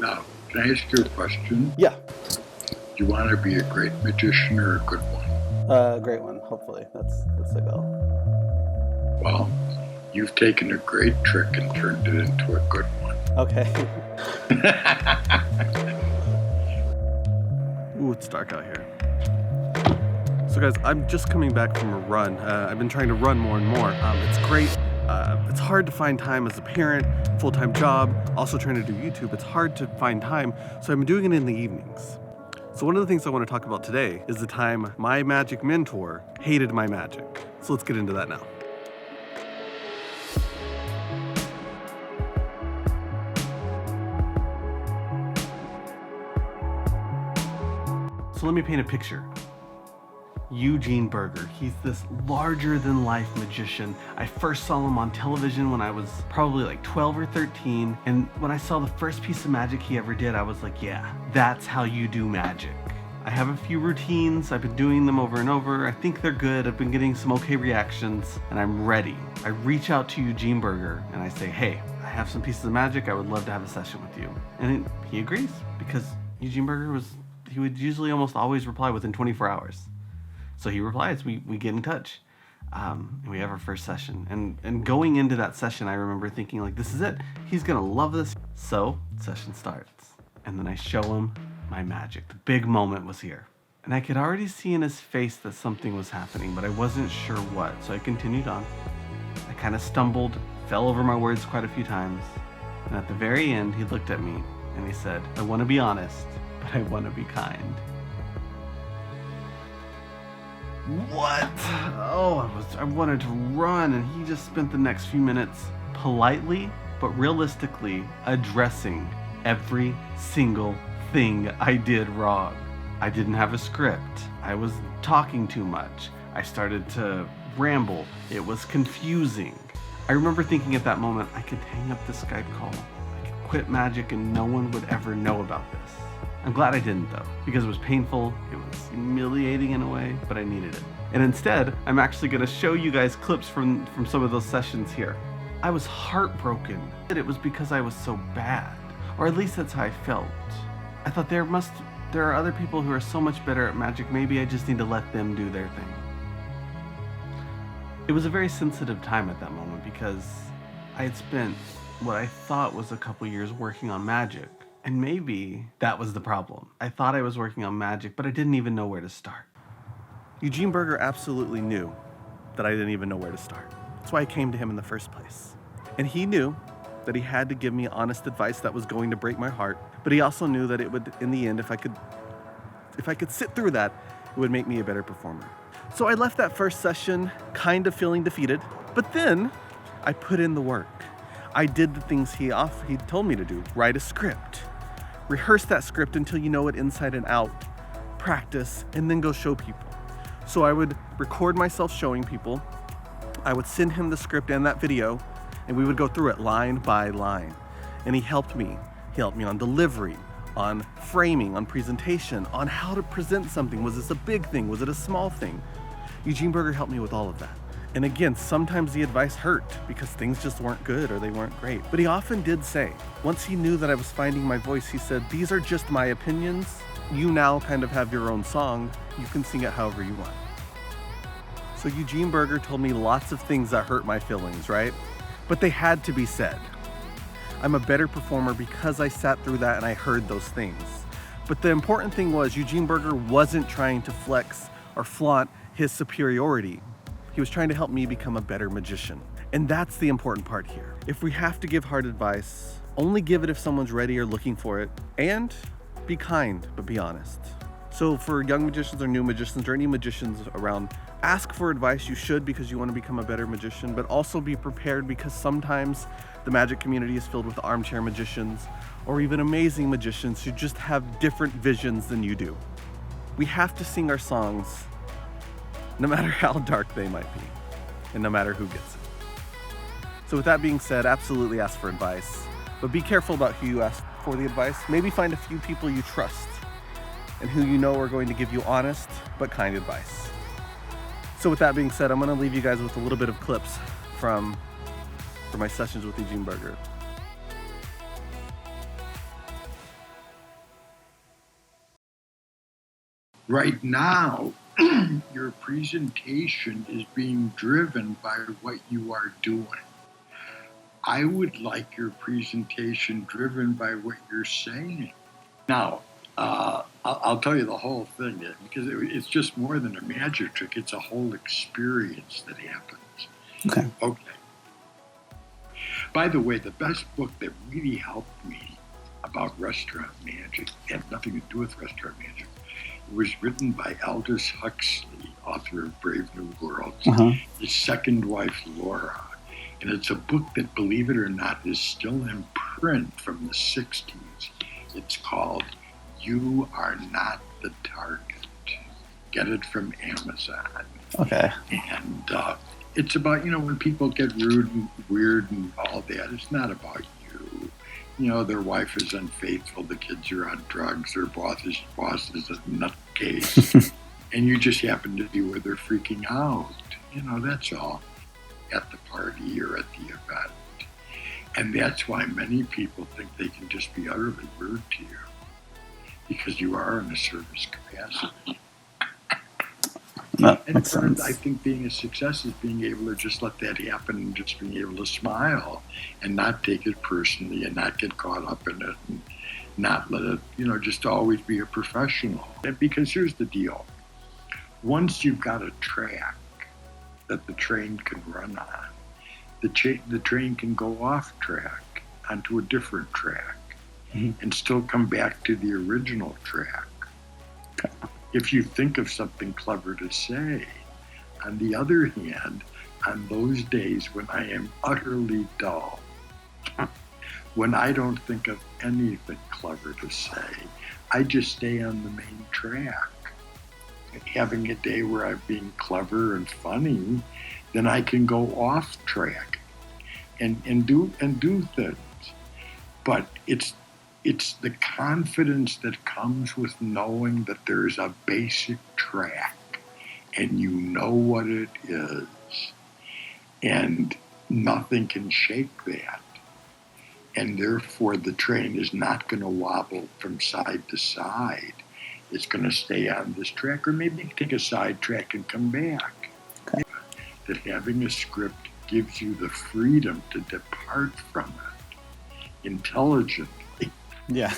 Now, can I ask you a question? Yeah. Do you want to be a great magician or a good one? Great one, hopefully. That's the goal. Well, you've taken a great trick and turned it into a good one. Okay. Ooh, it's dark out here. So guys, I'm just coming back from a run. I've been trying to run more and more. It's great. It's hard to find time as a parent, full-time job, also trying to do YouTube. It's hard to find time, so I've been doing it in the evenings. So one of the things I want to talk about today is the time my magic mentor hated my magic. So let's get into that now. So let me paint a picture. Eugene Burger. He's this larger-than-life magician. I first saw him on television when I was probably like 12 or 13, and when I saw the first piece of magic he ever did, I was like, yeah, that's how you do magic. I have a few routines. I've been doing them over and over. I think they're good. I've been getting some okay reactions, and I'm ready. I reach out to Eugene Burger, and I say, hey, I have some pieces of magic. I would love to have a session with you. And he agrees, because Eugene Burger he would usually almost always reply within 24 hours. So he replies, we get in touch, and we have our first session. And going into that session, I remember thinking, like, this is it. He's gonna love this. So session starts, and then I show him my magic. The big moment was here. And I could already see in his face that something was happening, but I wasn't sure what. So I continued on. I kind of stumbled, fell over my words quite a few times. And at the very end, he looked at me and he said, I wanna be honest, but I wanna be kind. What? Oh, I wanted to run, and he just spent the next few minutes politely, but realistically addressing every single thing I did wrong. I didn't have a script. I was talking too much. I started to ramble. It was confusing. I remember thinking at that moment, I could hang up this Skype call. I could quit magic and no one would ever know about this. I'm glad I didn't though, because it was painful, it was humiliating in a way, but I needed it. And instead, I'm actually gonna show you guys clips from some of those sessions here. I was heartbroken that it was because I was so bad, or at least that's how I felt. I thought there are other people who are so much better at magic, maybe I just need to let them do their thing. It was a very sensitive time at that moment because I had spent what I thought was a couple years working on magic. And maybe that was the problem. I thought I was working on magic, but I didn't even know where to start. Eugene Burger absolutely knew that I didn't even know where to start. That's why I came to him in the first place. And he knew that he had to give me honest advice that was going to break my heart, but he also knew that it would, in the end, if I could sit through that, it would make me a better performer. So I left that first session kind of feeling defeated, but then I put in the work. I did the things he told me to do. Write a script. Rehearse that script until you know it inside and out. Practice, and then go show people. So I would record myself showing people. I would send him the script and that video, and we would go through it line by line. And he helped me. He helped me on delivery, on framing, on presentation, on how to present something. Was this a big thing? Was it a small thing? Eugene Burger helped me with all of that. And again, sometimes the advice hurt because things just weren't good or they weren't great. But he often did say, once he knew that I was finding my voice, he said, these are just my opinions. You now kind of have your own song. You can sing it however you want. So Eugene Burger told me lots of things that hurt my feelings, right? But they had to be said. I'm a better performer because I sat through that and I heard those things. But the important thing was Eugene Burger wasn't trying to flex or flaunt his superiority. He was trying to help me become a better magician. And that's the important part here. If we have to give hard advice, only give it if someone's ready or looking for it, and be kind, but be honest. So for young magicians or new magicians or any magicians around, ask for advice. You should, because you want to become a better magician, but also be prepared because sometimes the magic community is filled with armchair magicians or even amazing magicians who just have different visions than you do. We have to sing our songs no matter how dark they might be, and no matter who gets it. So with that being said, absolutely ask for advice, but be careful about who you ask for the advice. Maybe find a few people you trust and who you know are going to give you honest but kind advice. So with that being said, I'm gonna leave you guys with a little bit of clips from my sessions with Eugene Burger. Right now, your presentation is being driven by what you are doing. I would like your presentation driven by what you're saying. Now, I'll tell you the whole thing, because it's just more than a magic trick. It's a whole experience that happens. Okay. By the way, the best book that really helped me about restaurant magic had nothing to do with restaurant magic. It was written by Aldous Huxley, author of Brave New Worlds, his second wife, Laura. And it's a book that, believe it or not, is still in print from the 60s. It's called You Are Not the Target. Get it from Amazon. Okay. And it's about, when people get rude and weird and all that, it's not about you. Their wife is unfaithful, the kids are on drugs, their boss is a nutcase, and you just happen to be where they're freaking out. That's all, at the party or at the event. And that's why many people think they can just be utterly rude to you, because you are in a service capacity. That makes sense. I think being a success is being able to just let that happen and just being able to smile and not take it personally and not get caught up in it and not let it, just always be a professional. And because here's the deal. Once you've got a track that the train can run on, the train can go off track onto a different track and still come back to the original track. Okay. If you think of something clever to say. On the other hand, on those days when I am utterly dull, when I don't think of anything clever to say, I just stay on the main track. Having a day where I'm being clever and funny, then I can go off track and do things. But it's the confidence that comes with knowing that there's a basic track and you know what it is, and nothing can shake that. And therefore the train is not going to wobble from side to side. It's going to stay on this track, or maybe take a side track and come back. Okay. That having a script gives you the freedom to depart from it intelligently. Yeah.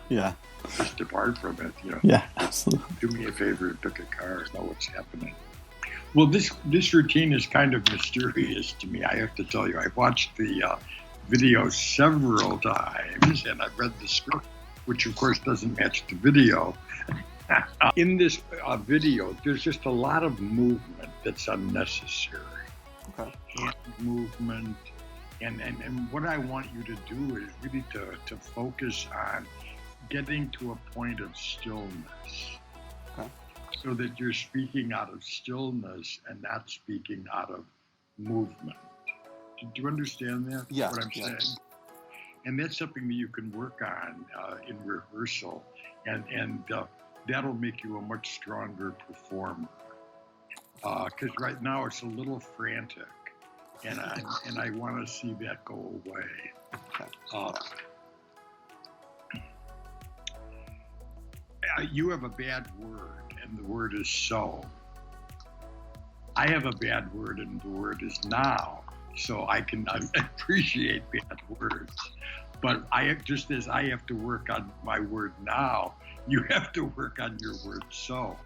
Yeah. Just depart from it, Yeah, absolutely. Do me a favor and pick a car, know what's happening. Well, this routine is kind of mysterious to me, I have to tell you. I've watched the video several times, and I've read the script, which of course doesn't match the video. In this video, there's just a lot of movement that's unnecessary. Okay. Hand movement. And what I want you to do is really to focus on getting to a point of stillness. Okay. So that you're speaking out of stillness and not speaking out of movement. Do you understand that? Yeah. What I'm saying? And that's something that you can work on in rehearsal, and that'll make you a much stronger performer. Because right now it's a little frantic. And I want to see that go away. You have a bad word, and the word is so. I have a bad word, and the word is now. So I can appreciate bad words. But just as I have to work on my word now, you have to work on your word so.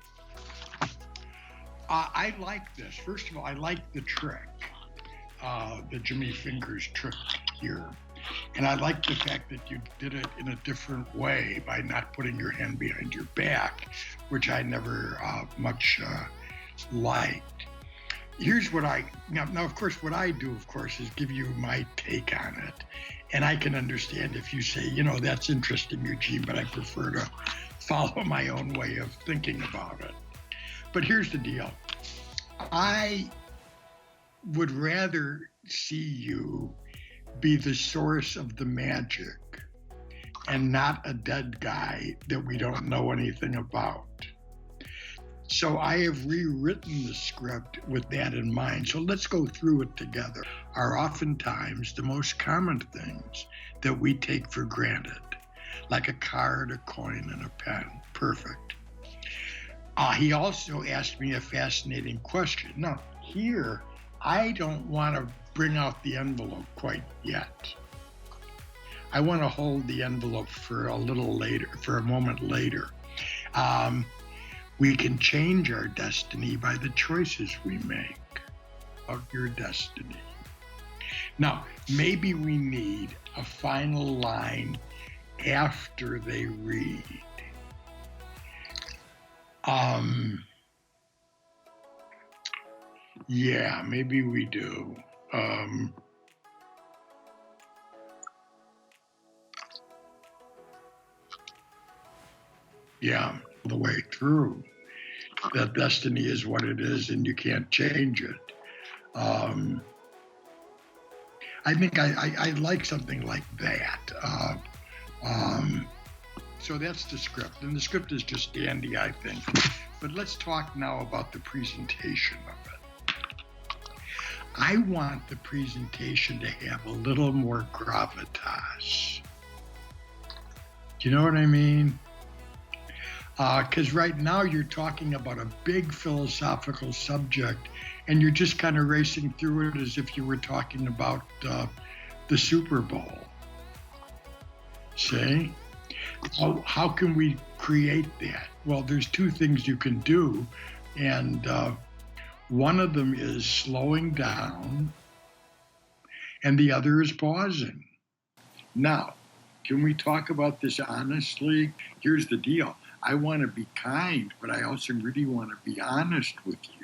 I like this. First of all, I like the trick. The Jimmy Fingers trick here. And I like the fact that you did it in a different way by not putting your hand behind your back, which I never much liked. Here's what now of course what I do, of course, is give you my take on it. And I can understand if you say, that's interesting, Eugene, but I prefer to follow my own way of thinking about it. But here's the deal. I would rather see you be the source of the magic and not a dead guy that we don't know anything about. So I have rewritten the script with that in mind. So let's go through it together. Are oftentimes the most common things that we take for granted, like a card, a coin, and a pen. Perfect. He also asked me a fascinating question. Now, here, I don't want to bring out the envelope quite yet. I want to hold the envelope for a little later, for a moment later. We can change our destiny by the choices we make of your destiny. Now, maybe we need a final line after they read. Yeah, maybe we do. Yeah, the way through. That destiny is what it is, and you can't change it. I think I like something like that. So that's the script, and the script is just dandy, I think. But let's talk now about the presentation of it. I want the presentation to have a little more gravitas. Do you know what I mean? Because right now you're talking about a big philosophical subject, and you're just kind of racing through it as if you were talking about the Super Bowl. See? How can we create that? Well, there's two things you can do, and one of them is slowing down, and the other is pausing. Now, can we talk about this honestly? Here's the deal. I want to be kind, but I also really want to be honest with you.